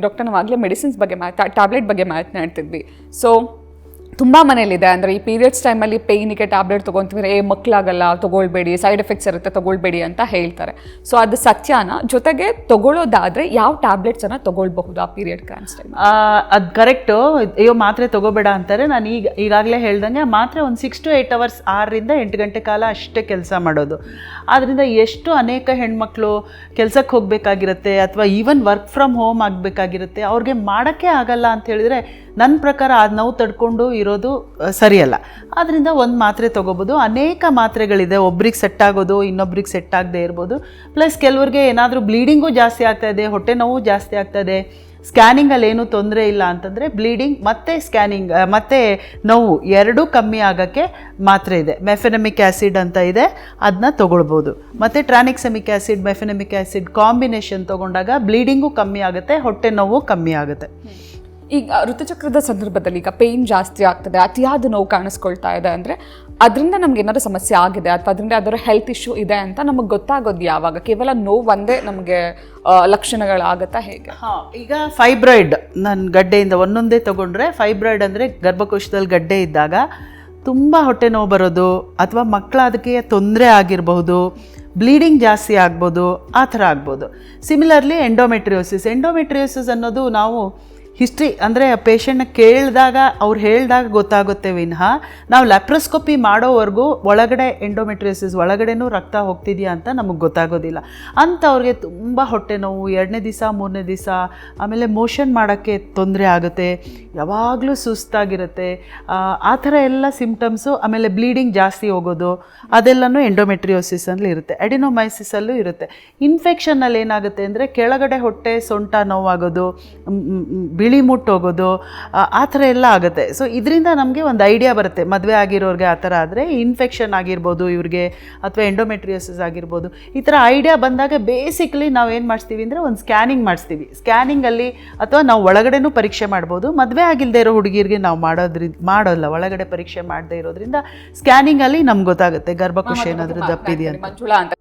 Doctor ನಾವು ಆಗಲೇ medicines ಬಗ್ಗೆ ಟ್ಯಾಬ್ಲೆಟ್ ಬಗ್ಗೆ ಮಾತನಾಡ್ತಿದ್ವಿ. ಸೊ ತುಂಬ ಮನೇಲಿದೆ, ಅಂದರೆ ಈ ಪೀರಿಯಡ್ಸ್ ಟೈಮಲ್ಲಿ ಪೇಯ್ನಿಗೆ ಟ್ಯಾಬ್ಲೆಟ್ ತೊಗೊತೀವಿ, ಮಕ್ಕಳಾಗಲ್ಲ ತೊಗೊಳ್ಬೇಡಿ, ಸೈಡ್ ಎಫೆಕ್ಟ್ಸ್ ಇರುತ್ತೆ ತೊಗೊಳ್ಬೇಡಿ ಅಂತ ಹೇಳ್ತಾರೆ. ಸೊ ಅದು ಸತ್ಯನ? ಜೊತೆಗೆ ತೊಗೊಳ್ಳೋದಾದರೆ ಯಾವ ಟ್ಯಾಬ್ಲೆಟ್ಸನ್ನು ತೊಗೊಳ್ಬಹುದು ಆ ಪೀರಿಯಡ್ ಕ್ರಾಂಪ್ಸ್ ಟೈಮ್? ಅದು ಕರೆಕ್ಟು. ಅಯ್ಯೋ ಮಾತ್ರೆ ತೊಗೋಬೇಡ ಅಂತಾರೆ. ನಾನು ಈಗಾಗಲೇ ಹೇಳ್ದಂಗೆ ಮಾತ್ರೆ ಒಂದು 6 to 8 hours 6ರಿಂದ 8 ಗಂಟೆ ಕಾಲ ಅಷ್ಟೇ ಕೆಲಸ ಮಾಡೋದು. ಆದ್ದರಿಂದ ಎಷ್ಟು ಅನೇಕ ಹೆಣ್ಮಕ್ಳು ಕೆಲಸಕ್ಕೆ ಹೋಗಬೇಕಾಗಿರುತ್ತೆ ಅಥವಾ ಈವನ್ ವರ್ಕ್ ಫ್ರಮ್ ಹೋಮ್ ಆಗಬೇಕಾಗಿರುತ್ತೆ, ಅವ್ರಿಗೆ ಮಾಡೋಕ್ಕೆ ಆಗಲ್ಲ ಅಂತ ಹೇಳಿದರೆ ನನ್ನ ಪ್ರಕಾರ ಅದು ನೋವು ತಡ್ಕೊಂಡು ಇರೋದು ಸರಿಯಲ್ಲ. ಆದ್ದರಿಂದ ಒಂದು ಮಾತ್ರೆ ತೊಗೋಬೋದು. ಅನೇಕ ಮಾತ್ರೆಗಳಿದೆ, ಒಬ್ರಿಗೆ ಸೆಟ್ ಆಗೋದು ಇನ್ನೊಬ್ರಿಗೆ ಸೆಟ್ ಆಗದೆ ಇರ್ಬೋದು. ಪ್ಲಸ್ ಕೆಲವ್ರಿಗೆ ಏನಾದರೂ ಬ್ಲೀಡಿಂಗು ಜಾಸ್ತಿ ಆಗ್ತಾಯಿದೆ, ಹೊಟ್ಟೆ ನೋವು ಜಾಸ್ತಿ ಆಗ್ತಾಯಿದೆ, ಸ್ಕ್ಯಾನಿಂಗಲ್ಲಿ ಏನೂ ತೊಂದರೆ ಇಲ್ಲ ಅಂತಂದರೆ ಬ್ಲೀಡಿಂಗ್ ಮತ್ತು ಸ್ಕ್ಯಾನಿಂಗ್ ಮತ್ತು ನೋವು ಎರಡೂ ಕಮ್ಮಿ ಆಗೋಕ್ಕೆ ಮಾತ್ರೆ ಇದೆ. ಮೆಫೆನಮಿಕ್ ಆ್ಯಸಿಡ್ ಅಂತ ಇದೆ, ಅದನ್ನ ತೊಗೊಳ್ಬೋದು. ಮತ್ತು ಟ್ರಾನಿಕ್ಸಮಿಕ್ ಆ್ಯಸಿಡ್ ಮೆಫೆನಮಿಕ್ ಆ್ಯಸಿಡ್ ಕಾಂಬಿನೇಷನ್ ತೊಗೊಂಡಾಗ ಬ್ಲೀಡಿಂಗು ಕಮ್ಮಿ ಆಗುತ್ತೆ, ಹೊಟ್ಟೆ ನೋವು ಕಮ್ಮಿ ಆಗುತ್ತೆ. ಈಗ ಋತುಚಕ್ರದ ಸಂದರ್ಭದಲ್ಲಿ ಈಗ ಪೇಯ್ನ್ ಜಾಸ್ತಿ ಆಗ್ತದೆ, ಅತಿಯಾದ ನೋವು ಕಾಣಿಸ್ಕೊಳ್ತಾ ಇದೆ ಅಂದರೆ ಅದರಿಂದ ನಮ್ಗೆ ಏನಾದರೂ ಸಮಸ್ಯೆ ಆಗಿದೆ ಅಥವಾ ಅದರಿಂದ ಯಾವ್ದಾದ್ರು ಹೆಲ್ತ್ ಇಶ್ಯೂ ಇದೆ ಅಂತ ನಮಗೆ ಗೊತ್ತಾಗೋದು ಯಾವಾಗ? ಕೇವಲ ನೋವು ಒಂದೇ ನಮಗೆ ಲಕ್ಷಣಗಳಾಗುತ್ತಾ, ಹೇಗೆ? ಈಗ ಫೈಬ್ರಾಯ್ಡ್ ನನ್ನ ಗಡ್ಡೆಯಿಂದ ಒಂದೊಂದೇ ತೊಗೊಂಡ್ರೆ, ಫೈಬ್ರಾಯ್ಡ್ ಅಂದರೆ ಗರ್ಭಕೋಶದಲ್ಲಿ ಗಡ್ಡೆ ಇದ್ದಾಗ ತುಂಬ ಹೊಟ್ಟೆ ನೋವು ಬರೋದು ಅಥವಾ ಮಕ್ಕಳ ಅದಕ್ಕೆ ತೊಂದರೆ ಆಗಿರಬಹುದು, ಬ್ಲೀಡಿಂಗ್ ಜಾಸ್ತಿ ಆಗ್ಬೋದು, ಆ ಥರ ಆಗ್ಬೋದು. ಸಿಮಿಲರ್ಲಿ ಎಂಡೋಮೆಟ್ರಿಯೋಸಿಸ್ ಅನ್ನೋದು ನಾವು ಹಿಸ್ಟ್ರಿ ಅಂದರೆ ಪೇಷಂಟ್ನ ಕೇಳಿದಾಗ ಅವ್ರು ಹೇಳಿದಾಗ ಗೊತ್ತಾಗುತ್ತೆ ವಿನಃ ನಾವು ಲ್ಯಾಪ್ರೋಸ್ಕೋಪಿ ಮಾಡೋವರೆಗೂ ಒಳಗಡೆ ಎಂಡೋಮೆಟ್ರಿಯೋಸಿಸ್ ಒಳಗಡೆನೂ ರಕ್ತ ಹೋಗ್ತಿದೆಯಾ ಅಂತ ನಮಗೆ ಗೊತ್ತಾಗೋದಿಲ್ಲ. ಅಂಥವ್ರಿಗೆ ತುಂಬ ಹೊಟ್ಟೆ ನೋವು 2ನೇ ದಿವಸ 3ನೇ ದಿವಸ, ಆಮೇಲೆ ಮೋಷನ್ ಮಾಡೋಕ್ಕೆ ತೊಂದರೆ ಆಗುತ್ತೆ, ಯಾವಾಗಲೂ ಸುಸ್ತಾಗಿರುತ್ತೆ, ಆ ಥರ ಎಲ್ಲ ಸಿಮ್ಟಮ್ಸು. ಆಮೇಲೆ ಬ್ಲೀಡಿಂಗ್ ಜಾಸ್ತಿ ಹೋಗೋದು ಅದೆಲ್ಲನೂ ಎಂಡೋಮೆಟ್ರಿಯೋಸಿಸಲ್ಲಿ ಇರುತ್ತೆ. ಅಡಿನೋಮೈಸಿಸಲ್ಲೂ ಇರುತ್ತೆ. ಇನ್ಫೆಕ್ಷನ್ನಲ್ಲಿ ಏನಾಗುತ್ತೆ ಅಂದರೆ ಕೆಳಗಡೆ ಹೊಟ್ಟೆ ಸೊಂಟ ನೋವಾಗೋದು, ಬಿಳಿ ಮುಟ್ಟೋಗೋದು, ಆ ಥರ ಎಲ್ಲ ಆಗುತ್ತೆ. ಸೊ ಇದರಿಂದ ನಮಗೆ ಒಂದು ಐಡಿಯಾ ಬರುತ್ತೆ, ಮದುವೆ ಆಗಿರೋರಿಗೆ ಆ ಥರ ಆದರೆ ಇನ್ಫೆಕ್ಷನ್ ಆಗಿರ್ಬೋದು ಇವ್ರಿಗೆ ಅಥವಾ ಎಂಡೋಮೆಟ್ರಿಯೋಸಿಸ್ ಆಗಿರ್ಬೋದು. ಈ ಥರ ಐಡಿಯಾ ಬಂದಾಗ ಬೇಸಿಕಲಿ ನಾವು ಏನು ಮಾಡಿಸ್ತೀವಿ ಅಂದರೆ ಒಂದು ಸ್ಕ್ಯಾನಿಂಗ್ ಮಾಡಿಸ್ತೀವಿ. ಸ್ಕ್ಯಾನಿಂಗಲ್ಲಿ ಅಥವಾ ನಾವು ಒಳಗಡೆನೂ ಪರೀಕ್ಷೆ ಮಾಡ್ಬೋದು. ಮದುವೆ ಆಗಿಲ್ಲದೆ ಇರೋ ಹುಡುಗಿರಿಗೆ ನಾವು ಮಾಡೋಲ್ಲ, ಒಳಗಡೆ ಪರೀಕ್ಷೆ ಮಾಡದೇ ಇರೋದ್ರಿಂದ ಸ್ಕ್ಯಾನಿಂಗಲ್ಲಿ ನಮ್ಗೆ ಗೊತ್ತಾಗುತ್ತೆ ಗರ್ಭಕೋಶ ಏನಾದರೂ ದಪ್ಪಿದೆಯಾ ಅಂತ.